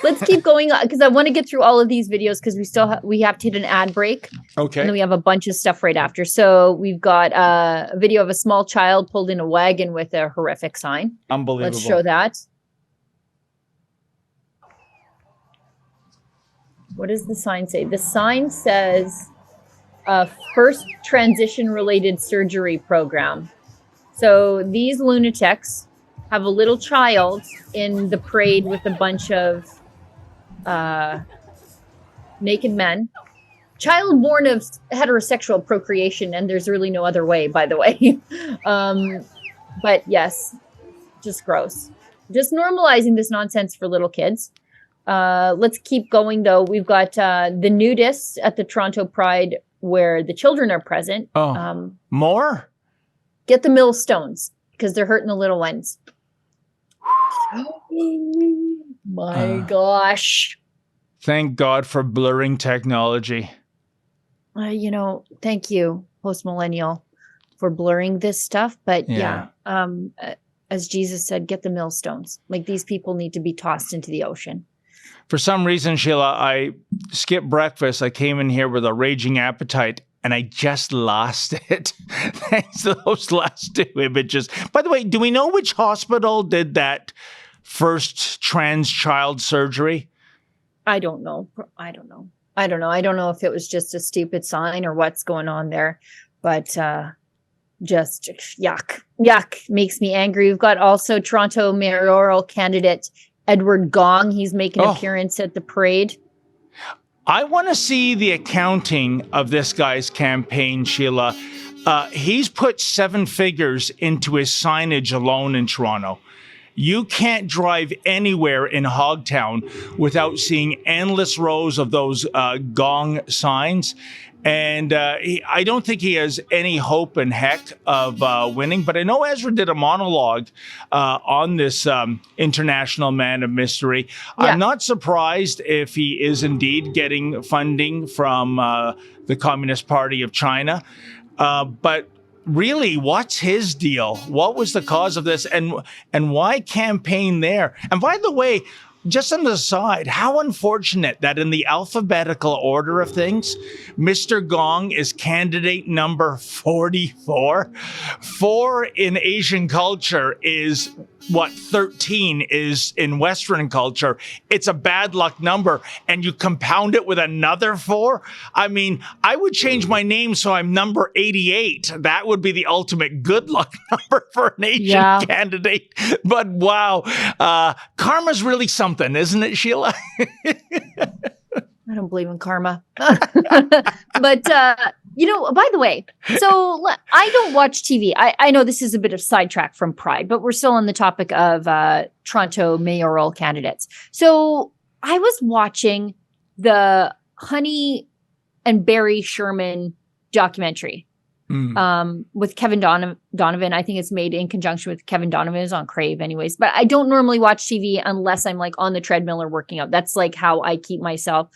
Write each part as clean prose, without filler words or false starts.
let's keep going because I want to get through all of these videos because we have to hit an ad break. Okay. And then we have a bunch of stuff right after. So we've got a video of a small child pulled in a wagon with a horrific sign. Unbelievable. Let's show that. What does the sign say? The sign says first transition related surgery program. So these lunatics have a little child in the parade with a bunch of naked men. Child born of heterosexual procreation, and there's really no other way, by the way. But yes, just gross. Just normalizing this nonsense for little kids. Let's keep going, though. We've got the nudists at the Toronto Pride where the children are present. Oh, more? Get the millstones because they're hurting the little ones. My gosh. Thank God for blurring technology. Thank you, post-millennial, for blurring this stuff. But yeah, as Jesus said, get the millstones. Like, these people need to be tossed into the ocean. For some reason, Sheila, I skipped breakfast. I came in here with a raging appetite, and I just lost it. Thanks to those last two images. By the way, do we know which hospital did that first trans child surgery? I don't know. I don't know if it was just a stupid sign or what's going on there, but just yuck. Makes me angry. We've got also Toronto mayoral candidate Edward Gong. He's making an appearance at the parade. I want to see the accounting of this guy's campaign, Sheila. He's put 7 figures into his signage alone in Toronto. You can't drive anywhere in Hogtown without seeing endless rows of those gong signs. And I don't think he has any hope in heck of winning. But I know Ezra did a monologue on this international man of mystery. Yeah. I'm not surprised if he is indeed getting funding from the Communist Party of China. But really, what's his deal? What was the cause of this? And why campaign there? And by the way, just on the side, how unfortunate that in the alphabetical order of things, Mr. Gong is candidate number 44. 4 in Asian culture is what 13 is in Western culture. It's a bad luck number, and you compound it with another 4. I mean, I would change my name so I'm number 88. That would be the ultimate good luck number for an Asian candidate. But wow, karma's really something, isn't it, Sheila? I don't believe in karma. But, by the way, so I don't watch TV. I know this is a bit of sidetrack from Pride, but we're still on the topic of Toronto mayoral candidates. So I was watching the Honey and Barry Sherman documentary with Kevin Donovan. I think it's made in conjunction with Kevin Donovan. It's on Crave anyways. But I don't normally watch TV unless I'm like on the treadmill or working out. That's like how I keep myself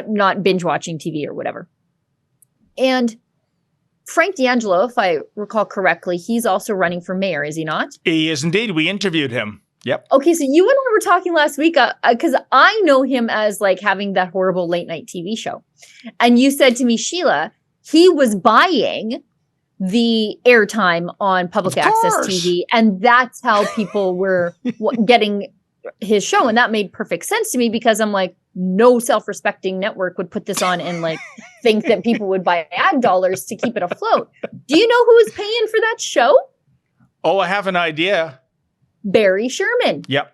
not binge watching TV or whatever. And Frank D'Angelo, if I recall correctly, he's also running for mayor, is he not? He is indeed. We interviewed him. Yep. Okay, so you and I were talking last week because I know him as like having that horrible late night TV show. And you said to me, Sheila, he was buying the airtime on public access TV. And that's how people were getting his show. And that made perfect sense to me because I'm like, no self-respecting network would put this on and like think that people would buy ad dollars to keep it afloat. Do you know who is paying for that show? Oh, I have an idea. Barry Sherman. Yep.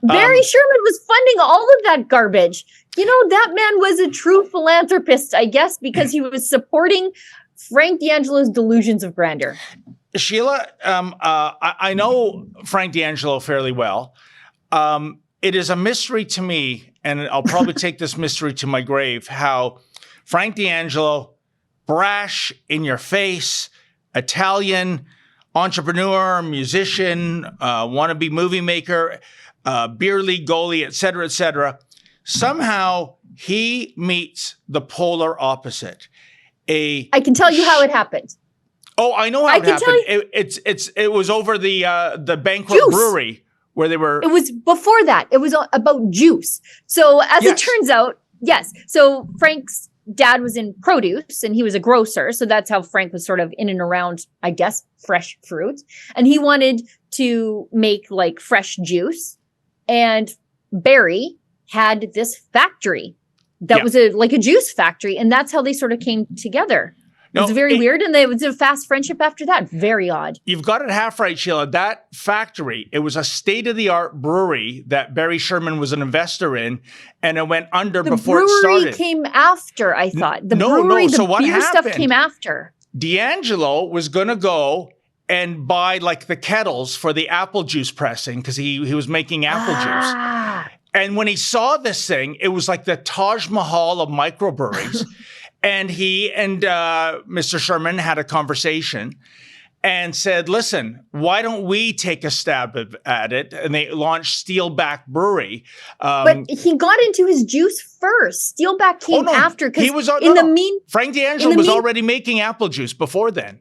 Barry Sherman was funding all of that garbage. That man was a true philanthropist, I guess, because he was supporting Frank D'Angelo's delusions of grandeur. Sheila, I know Frank D'Angelo fairly well. It is a mystery to me, and I'll probably take this mystery to my grave, how Frank D'Angelo, brash, in your face, Italian, entrepreneur, musician, wannabe movie maker, beer league goalie, et cetera, somehow he meets the polar opposite. I can tell you how it happened. Oh, I know how it happened. It was over the Banquet Brewery. where they were. It was before that. It was about juice. So as it turns out, yes. So Frank's dad was in produce and he was a grocer. So that's how Frank was sort of in and around, I guess, fresh fruit. And he wanted to make like fresh juice. And Barry had this factory that was like a juice factory. And that's how they sort of came together. It was very weird. And it was a fast friendship after that. Very odd. You've got it half right, Sheila. That factory, it was a state-of-the-art brewery that Barry Sherman was an investor in, and it went under before it started. The brewery came after, I thought. The brewery, the beer stuff came after. D'Angelo was going to go and buy like the kettles for the apple juice pressing because he was making apple juice. And when he saw this thing, it was like the Taj Mahal of microbreweries. And he and Mr. Sherman had a conversation and said, listen, why don't we take a stab at it? And they launched Steelback Brewery. But he got into his juice first. Steelback came after. He was Frank D'Angelo was already making apple juice before then.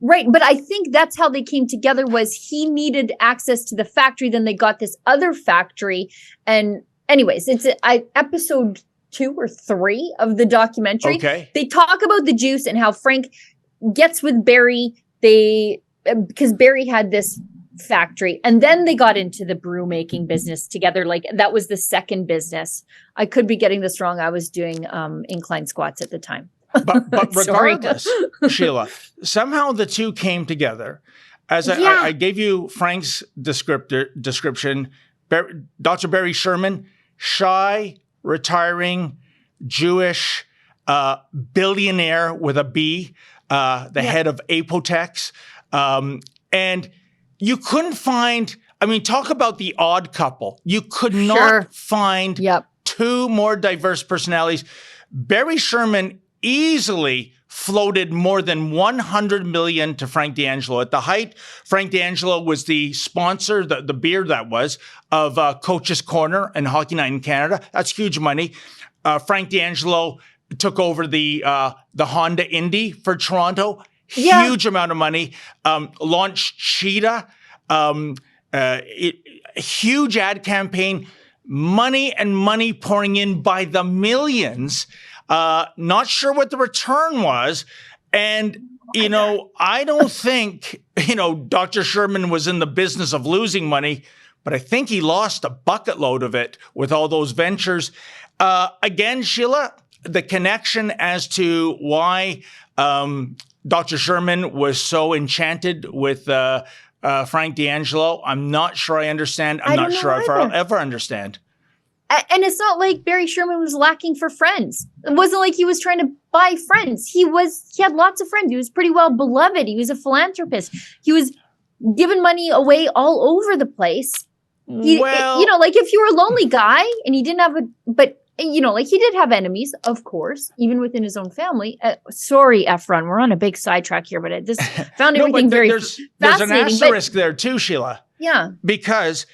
Right. But I think that's how they came together was he needed access to the factory. Then they got this other factory. And anyways, it's episode 2 or 3 of the documentary. Okay. They talk about the juice and how Frank gets with Barry. Because Barry had this factory and then they got into the brew making business together. Like that was the second business. I could be getting this wrong. I was doing incline squats at the time. But regardless, Sheila, somehow the two came together. As I gave you Frank's description, Dr. Barry Sherman, shy, retiring, Jewish, billionaire with a B, the head of Apotex. And you couldn't find, talk about the odd couple. You could not find two more diverse personalities. Barry Sherman easily floated more than $100 million to Frank D'Angelo. At the height, Frank D'Angelo was the sponsor, the beer that was, of Coach's Corner and Hockey Night in Canada. That's huge money. Frank D'Angelo took over the Honda Indy for Toronto. Huge amount of money. Launched Cheetah. Huge ad campaign. Money and money pouring in by the millions. Not sure what the return was. And, I don't think, Dr. Sherman was in the business of losing money, but I think he lost a bucket load of it with all those ventures. Again, Sheila, the connection as to why Dr. Sherman was so enchanted with Frank D'Angelo, I'm not sure I understand. I'm not sure if I'll ever understand. And it's not like Barry Sherman was lacking for friends. It wasn't like he was trying to buy friends. He had lots of friends. He was pretty well beloved. He was a philanthropist. He was giving money away all over the place. Like if you were a lonely guy and he didn't have he did have enemies, of course, even within his own family. Sorry, Efron, we're on a big sidetrack here, but I just found everything very fascinating. There's an asterisk there too, Sheila. Yeah. Because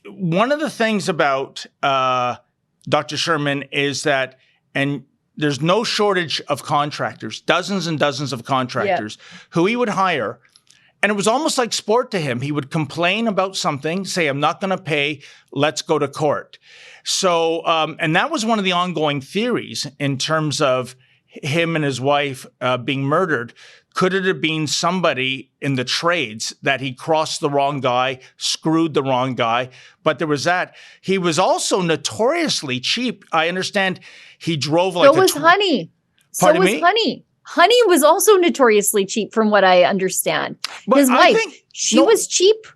one of the things about Dr. Sherman is that, and there's no shortage of contractors, dozens and dozens of contractors who he would hire. And it was almost like sport to him. He would complain about something, say, I'm not going to pay, let's go to court. So, and that was one of the ongoing theories in terms of him and his wife being murdered. Could it have been somebody in the trades that he crossed the wrong guy, screwed the wrong guy? But there was that. He was also notoriously cheap. I understand he drove like So was Honey. Pardon me? Honey. Honey was also notoriously cheap from what I understand. But his wife, she was cheap.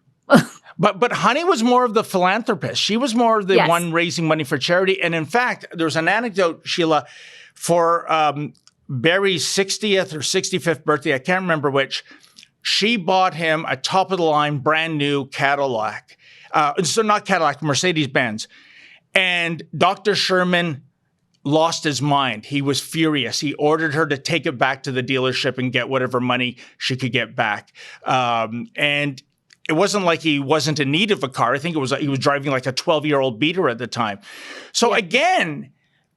But Honey was more of the philanthropist. She was more of the one raising money for charity. And in fact, there's an anecdote, Sheila, for Barry's 60th or 65th birthday, I can't remember which, she bought him a top-of-the-line brand new Cadillac. So not Cadillac, Mercedes-Benz. And Dr. Sherman lost his mind. He was furious. He ordered her to take it back to the dealership and get whatever money she could get back. And it wasn't like he wasn't in need of a car. I think he was driving like a 12-year-old beater at the time. So again,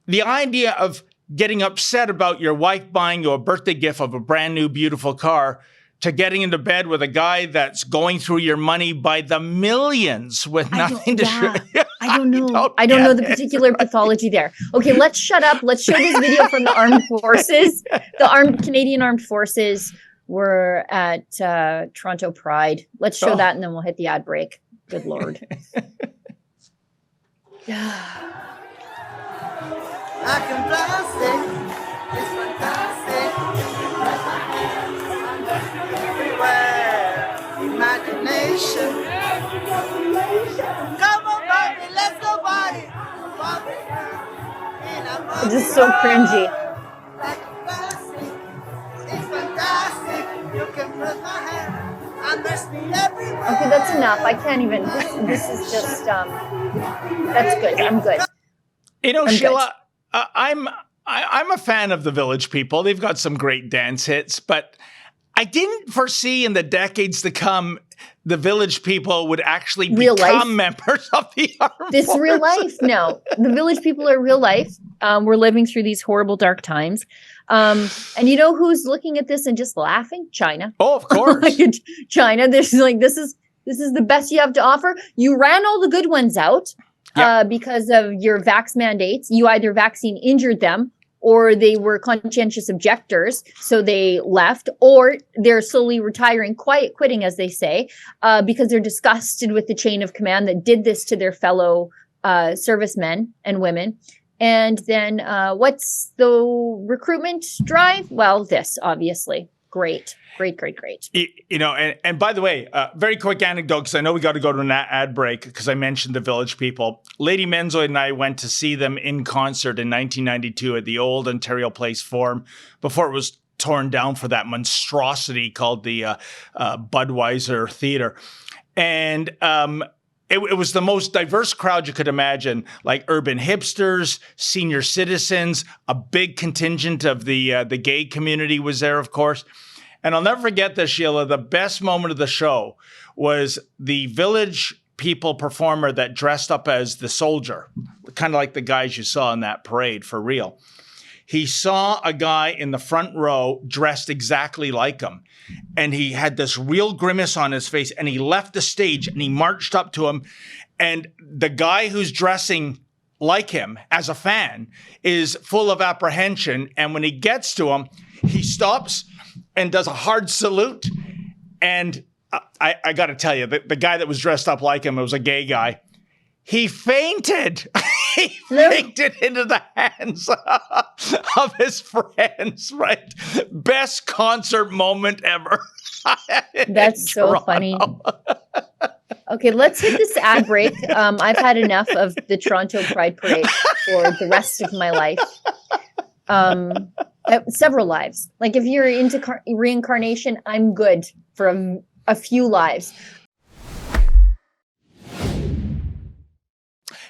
the idea of getting upset about your wife buying you a birthday gift of a brand new, beautiful car to getting into bed with a guy that's going through your money by the millions with nothing to show. I don't know. I don't know the particular pathology there. Okay, let's shut up. Let's show this video from the armed forces. The Canadian Armed Forces were at Toronto Pride. Let's show that, and then we'll hit the ad break. Good Lord. I can plastic. It's fantastic. Everywhere. Imagination. Come on, Bobby. Let's go, Bobby. It's just so cringy. Like plastic. It's fantastic. You can press my hand. Understand me everywhere. Okay, that's enough. I can't even. This is just. That's good. I'm good. You know, I'm Sheila, I'm a fan of the Village People. They've got some great dance hits, but I didn't foresee in the decades to come the Village People would actually become members of the armed forces. Real life. No, the Village People are real life. We're living through these horrible dark times. And you know who's looking at this and just laughing? China. Oh, of course. China. This is the best you have to offer. You ran all the good ones out. Because of your vax mandates. You either vaccine injured them, or they were conscientious objectors, so they left, or they're slowly retiring, quitting, as they say, because they're disgusted with the chain of command that did this to their fellow servicemen and women. And then what's the recruitment drive? Well, this, obviously. Great. You know, and by the way, very quick anecdote, because I know we got to go to an ad break because I mentioned the Village People. Lady Menzoid and I went to see them in concert in 1992 at the old Ontario Place Forum before it was torn down for that monstrosity called the Budweiser Theater. And it was the most diverse crowd you could imagine, like urban hipsters, senior citizens, a big contingent of the gay community was there, of course. And I'll never forget this, Sheila. The best moment of the show was the Village People performer that dressed up as the soldier, kind of like the guys you saw in that parade, for real. He saw a guy in the front row dressed exactly like him. And he had this real grimace on his face, and he left the stage and he marched up to him. And the guy who's dressing like him as a fan is full of apprehension. And when he gets to him, he stops and does a hard salute. And I got to tell you, the guy that was dressed up like him, it was a gay guy. He fainted. He fainted into the hands of his friends, right? Best concert moment ever. That's so funny. Okay, let's hit this ad break. I've had enough of the Toronto Pride Parade for the rest of my life. Several lives. Like, if you're into reincarnation, I'm good for a few lives.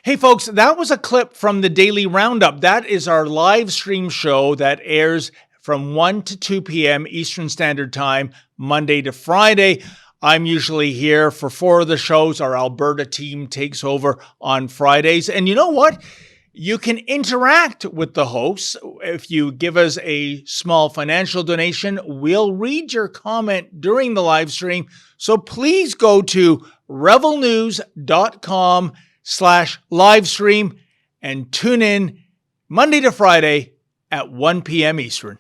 Hey, folks, that was a clip from the Daily Roundup. That is our live stream show that airs from 1 to 2 p.m. Eastern Standard Time, Monday to Friday. I'm usually here for 4 of the shows. Our Alberta team takes over on Fridays. And you know what? You can interact with the hosts. If you give us a small financial donation, we'll read your comment during the live stream. So please go to revelnews.com/livestream and tune in Monday to Friday at 1 p.m. Eastern.